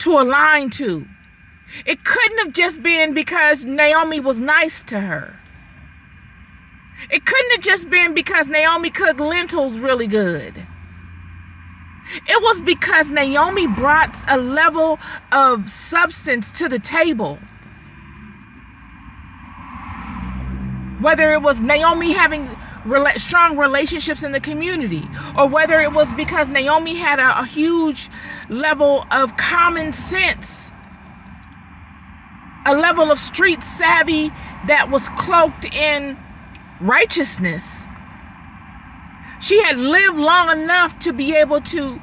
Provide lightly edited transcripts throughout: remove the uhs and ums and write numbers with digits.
to align to. It couldn't have just been because Naomi was nice to her. It couldn't have just been because Naomi cooked lentils really good. It was because Naomi brought a level of substance to the table. Whether it was Naomi having strong relationships in the community, or whether it was because Naomi had a huge level of common sense, a level of street savvy that was cloaked in righteousness. She had lived long enough to be able to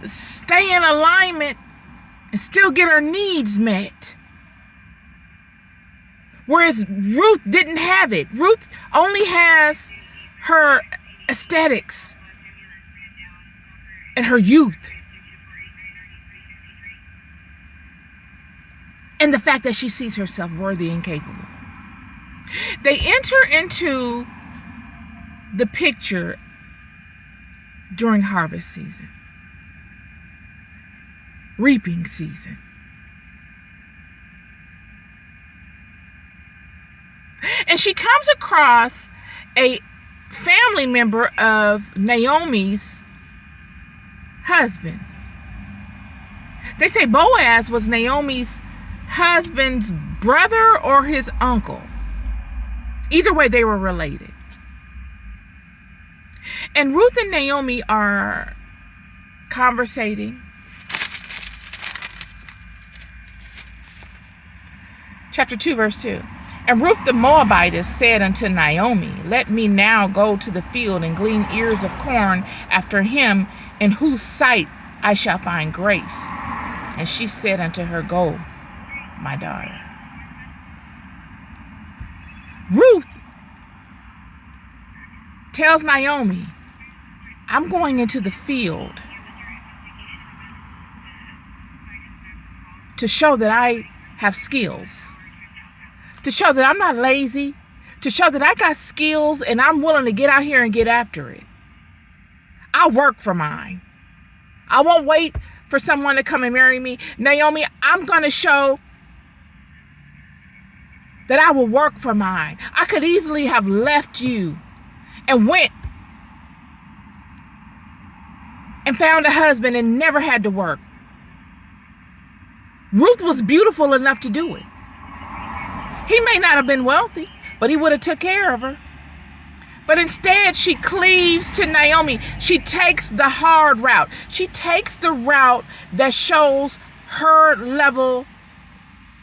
stay in alignment and still get her needs met. Whereas Ruth didn't have it. Ruth only has her aesthetics and her youth. And the fact that she sees herself worthy and capable. They enter into the picture during harvest season, reaping season. And she comes across a family member of Naomi's husband. They say Boaz was Naomi's husband's brother or his uncle. Either way, they were related. And Ruth and Naomi are conversating. Chapter 2, verse 2. And Ruth the Moabitess said unto Naomi, Let me now go to the field and glean ears of corn after him in whose sight I shall find grace. And she said unto her, Go, my daughter. Ruth tells Naomi, I'm going into the field to show that I have skills, to show that I'm not lazy, to show that I got skills and I'm willing to get out here and get after it. I'll work for mine. I won't wait for someone to come and marry me. Naomi, I'm going to show that I will work for mine. I could easily have left you and went and found a husband and never had to work. Ruth was beautiful enough to do it. He may not have been wealthy, but he would have took care of her. But instead, she cleaves to Naomi. She takes the hard route. She takes the route that shows her level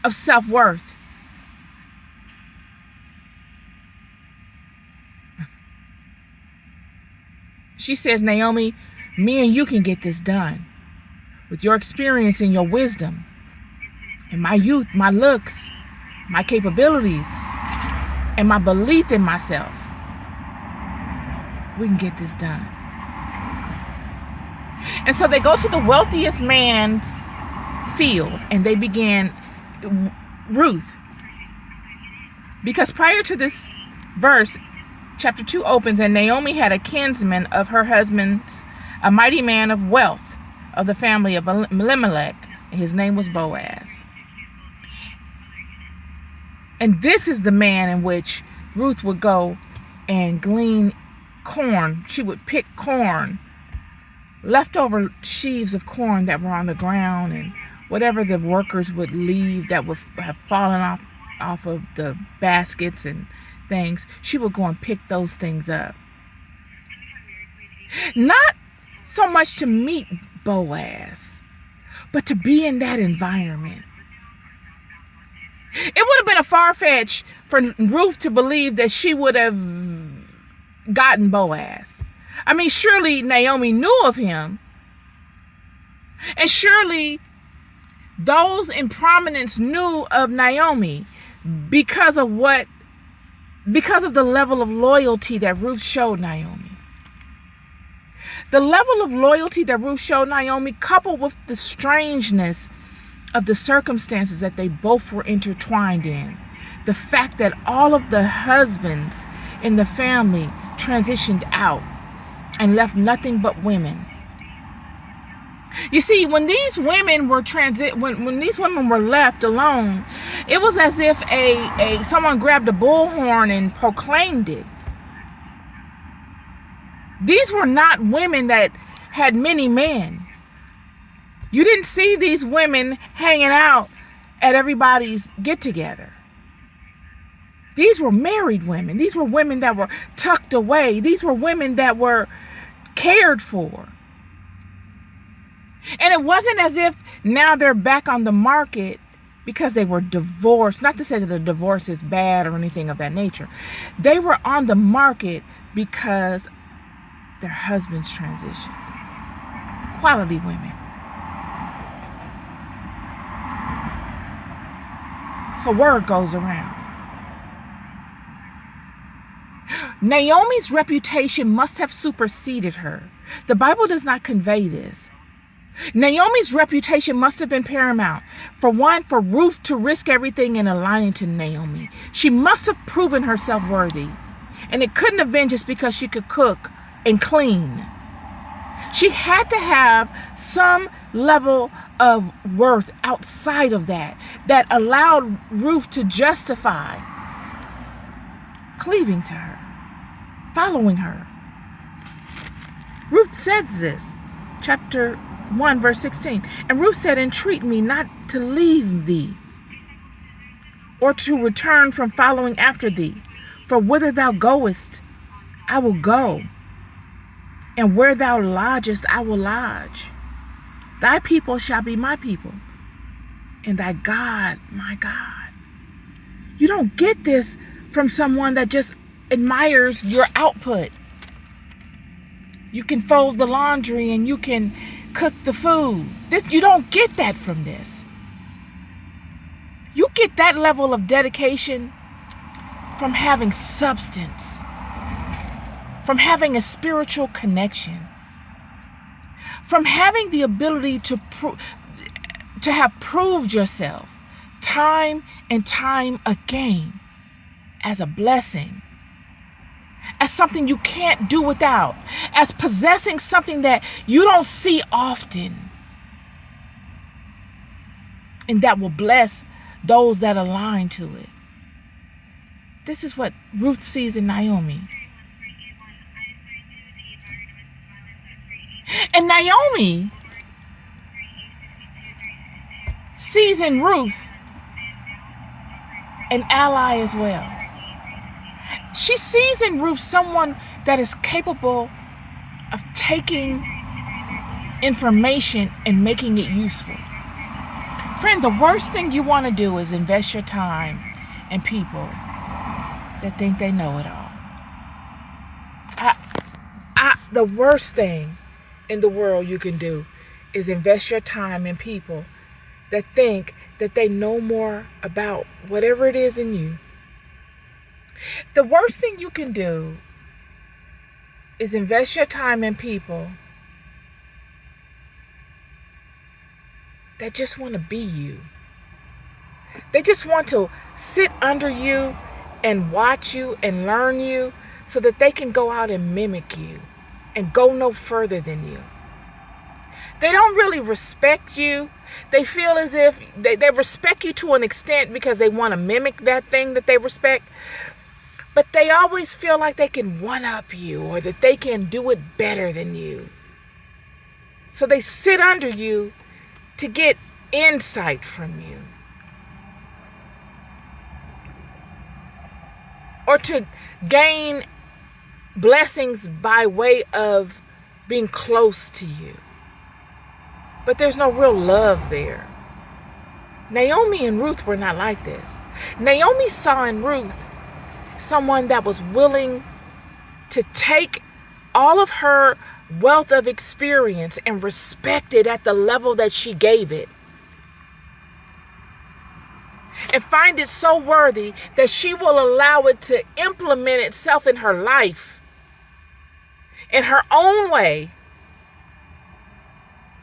of self-worth. She says, Naomi, me and you can get this done. With your experience and your wisdom, and my youth, my looks, my capabilities, and my belief in myself, we can get this done. And so they go to the wealthiest man's field and they began Ruth. Because prior to this verse, chapter 2 opens, and Naomi had a kinsman of her husband's, a mighty man of wealth of the family of Elimelech, and his name was Boaz. And this is the man in which Ruth would go and glean corn. She would pick corn, leftover sheaves of corn that were on the ground, and whatever the workers would leave that would have fallen off of the baskets and things. She would go and pick those things up. Not so much to meet Boaz, but to be in that environment. It would have been a far-fetched for Ruth to believe that she would have gotten Boaz. I mean, surely Naomi knew of him. And surely those in prominence knew of Naomi because of the level of loyalty that Ruth showed Naomi. The level of loyalty that Ruth showed Naomi, coupled with the strangeness of the circumstances that they both were intertwined in. The fact that all of the husbands in the family transitioned out and left nothing but women. You see, when these women were when these women were left alone, it was as if someone grabbed a bullhorn and proclaimed it. These were not women that had many men. You didn't see these women hanging out at everybody's get-together. These were married women. These were women that were tucked away. These were women that were cared for. And it wasn't as if now they're back on the market because they were divorced. Not to say that a divorce is bad or anything of that nature. They were on the market because their husbands transitioned. Quality women. So word goes around. Naomi's reputation must have superseded her. The Bible does not convey this. Naomi's reputation must have been paramount. For one, for Ruth to risk everything in aligning to Naomi. She must have proven herself worthy. And it couldn't have been just because she could cook and clean. She had to have some level of worth outside of that allowed Ruth to justify cleaving to her, following her. Ruth says this, chapter 1, verse 16. And Ruth said, entreat me not to leave thee, or to return from following after thee. For whither thou goest, I will go, and where thou lodgest, I will lodge. Thy people shall be my people, and thy God, my God. You don't get this from someone that just admires your output. You can fold the laundry and you can cook the food. You don't get that from this. You get that level of dedication from having substance, from having a spiritual connection, from having the ability to have proved yourself time and time again as a blessing, as something you can't do without, as possessing something that you don't see often, and that will bless those that align to it. This is what Ruth sees in Naomi. And Naomi sees in Ruth an ally as well. She sees in Ruth someone that is capable of taking information and making it useful. Friend, the worst thing you want to do is invest your time in people that think they know it all. The worst thing in the world you can do is invest your time in people that think that they know more about whatever it is in you. The worst thing you can do is invest your time in people that just want to be you. They just want to sit under you and watch you and learn you so that they can go out and mimic you and go no further than you. They don't really respect you. They feel as if they respect you to an extent because they want to mimic that thing that they respect. But they always feel like they can one-up you or that they can do it better than you. So they sit under you to get insight from you, or to gain blessings by way of being close to you. But there's no real love there. Naomi and Ruth were not like this. Naomi saw in Ruth someone that was willing to take all of her wealth of experience and respect it at the level that she gave it, and find it so worthy that she will allow it to implement itself in her life in her own way,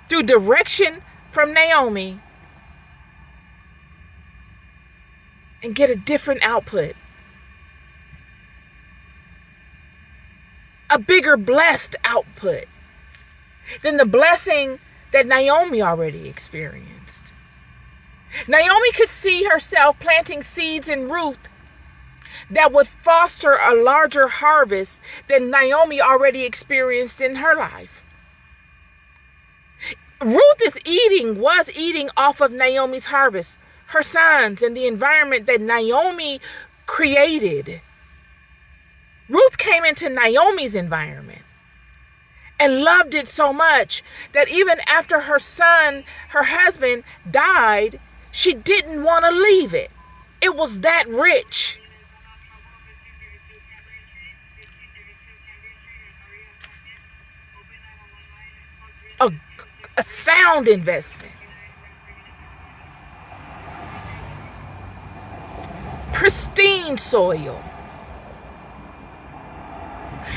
through direction from Naomi, and get a different output, a bigger blessed output than the blessing that Naomi already experienced. Naomi could see herself planting seeds in Ruth that would foster a larger harvest than Naomi already experienced in her life. Ruth was eating off of Naomi's harvest, her sons, and the environment that Naomi created. Ruth came into Naomi's environment and loved it so much that even after her husband died, she didn't want to leave it. It was that rich. A sound investment. Pristine soil.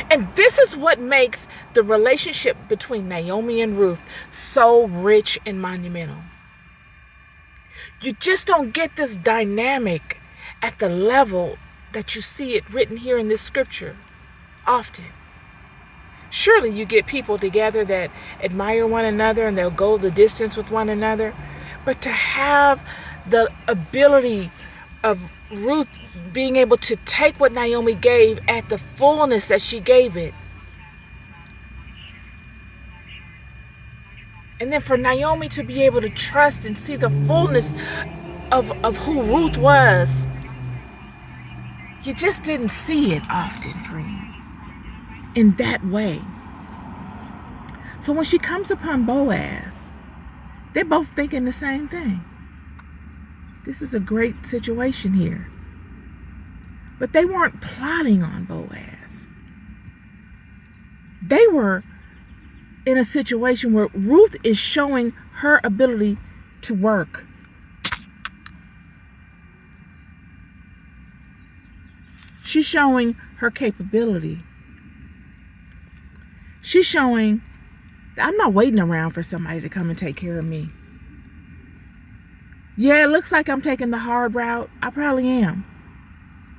And this is what makes the relationship between Naomi and Ruth so rich and monumental. You just don't get this dynamic at the level that you see it written here in this scripture often. Surely you get people together that admire one another and they'll go the distance with one another. But to have the ability of Ruth being able to take what Naomi gave at the fullness that she gave it. And then for Naomi to be able to trust and see the fullness of who Ruth was. You just didn't see it often, friend, in that way. So when she comes upon Boaz, they're both thinking the same thing. This is a great situation here. But they weren't plotting on Boaz. They were in a situation where Ruth is showing her ability to work. She's showing her capability. She's showing that I'm not waiting around for somebody to come and take care of me. Yeah, it looks like I'm taking the hard route. I probably am.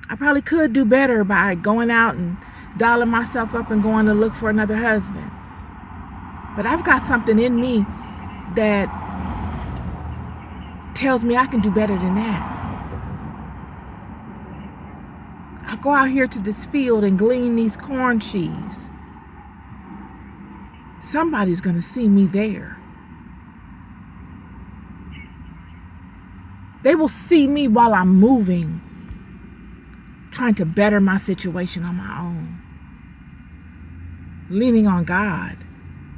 I probably could do better by going out and dolling myself up and going to look for another husband. But I've got something in me that tells me I can do better than that. I'll go out here to this field and glean these corn sheaves. Somebody's going to see me there. They will see me while I'm moving, trying to better my situation on my own. Leaning on God,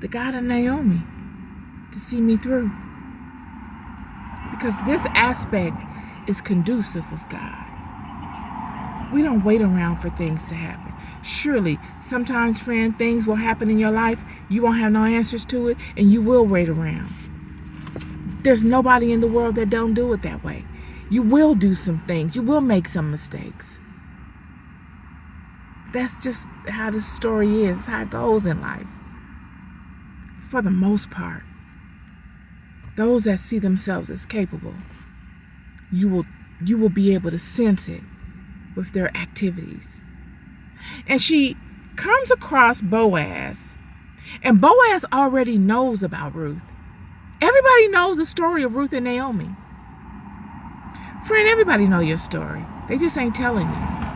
the God of Naomi, to see me through. Because this aspect is conducive with God. We don't wait around for things to happen. Surely, sometimes, friend, things will happen in your life. You won't have no answers to it, and you will wait around. There's nobody in the world that don't do it that way. You will do some things. You will make some mistakes. That's just how the story is, how it goes in life. For the most part, those that see themselves as capable, you will be able to sense it with their activities. And she comes across Boaz, and Boaz already knows about Ruth. Everybody knows the story of Ruth and Naomi. Friend, everybody know your story. They just ain't telling you.